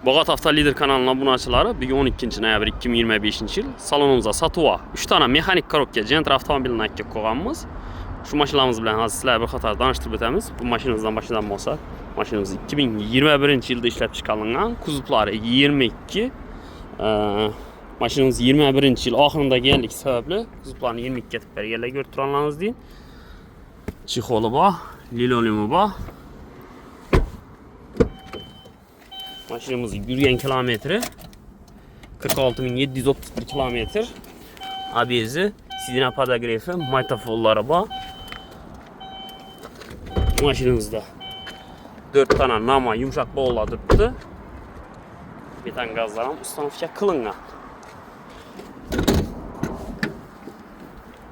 Boğat Avtolider kanalına bunaçıları bugün 12 noyabr 2025 yıl salonumuzda satıva 3 tane mexanik korobka Gentra avtomobilini aytib koyganmiz. Şu maşinamız bilen hozir sizlarga bir qator tanıştırib o'tamiz. Bu maşinamızdan başladan bo'lsa, maşinamız 2021 yılda ishlab chiqarilgan, kuzovlari 22. Maşinamız 21 yıl oxirida kelganligi sababli kuzovlarni 22 etib berganlar ko'rib turganlaringiz deyin. Chexoli bor, lilolimi bor. Maşinamız yürüyen kilometre 46.731 kilometre. ABS'i, sidina podografi, maytafonları var. Maşinamızda 4 tane nama yumuşak boğula durdu. Metan gazlarım ustanovka kılıngan.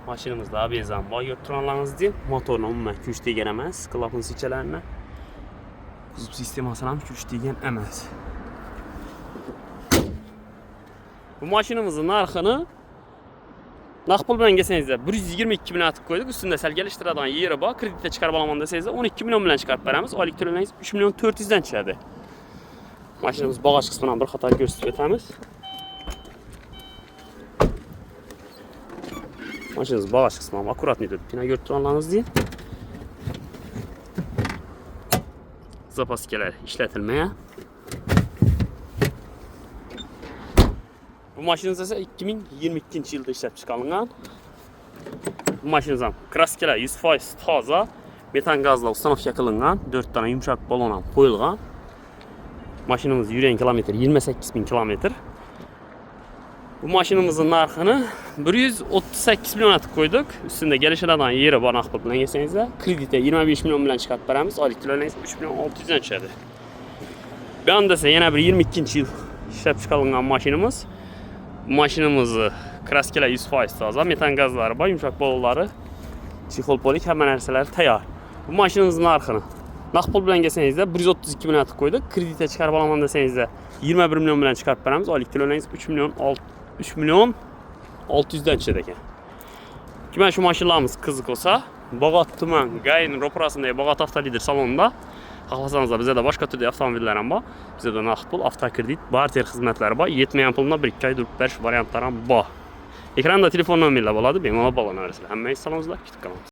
Maşinamızda ABS'den var götürenleriniz değil. Motoruna umumen güç degen emas. Klapın siçelerine. Kuzov sistemasına ham güç degen emas. Bu maşinamızın narxını naqd pul bilan kelsangizlar 122 milyon atib qo'ydik. Ustida sal kelishtiradigan yeri bor. Kreditga chiqarib olaman desangizlar 12 milyon bilan chiqarib beramiz. Oylik to'lamangiz 3 milyon 400 dan tushadi. Mashinamiz bag'aj qismidan bir qator ko'rsatib o'tamiz. Mashinamiz bag'aj qismidan akkuratniy deb pina ko'rib turganlaringiz deyin. Zapaskalar ishlatilmagan. Bu maşinamiz esa 2022 yılda ishlab chiqarilgan. Bu maşinamizdan kraskalar 100% toza, metan gazla ustanovka qilingan, 4 tane yumshoq balon ham qo'yilgan. Maşinamiz yurgan kilometr 28.000 kilometr. Bu maşinamizning narxini 138 milyon atib qo'ydik. Ustida kelishadigan yeri bor naqd pul bilan kelsangizlar, kreditga 25 milyon bilan chiqarib beramiz. Oylik to'lamangiz 3 milyon 600 dan tushadi. Bu anda esa yana bir 22 yil ishlab chiqarilgan maşinamiz. Maşinamızı kraskalar 100% toza, metan gazları bor, yumshoq bolaları, chexol polik hamma narsalar tayyor. Bu maşinamızın narxini naqd pul bilan kelsangizlar 132 milyon atib qo'ydik. Kreditga chiqarib olaman desangizlar 21 milyon bilan chiqarib beramiz. Oylik to'lamangiz 3 milyon 600 dan tushadi ekan. Kimga shu mashinalarimiz qiziq bo'lsa, Boğat tuman Gay'ning ro'parasındagi Boğat Avtolider salonida xohlasanizlar bizda boshqa turdagi avtomobillar ham bor. Bizda naqd pul, avtokredit, barter xizmatlari bor. Yetmagan pulni 1-2 oy durib berish variantlari ham bor. Ekranda telefon nomerlar bo'ladi, bemalol bog'lanaverasizlar. Hammangiz salomingizlar, kutib qolamiz.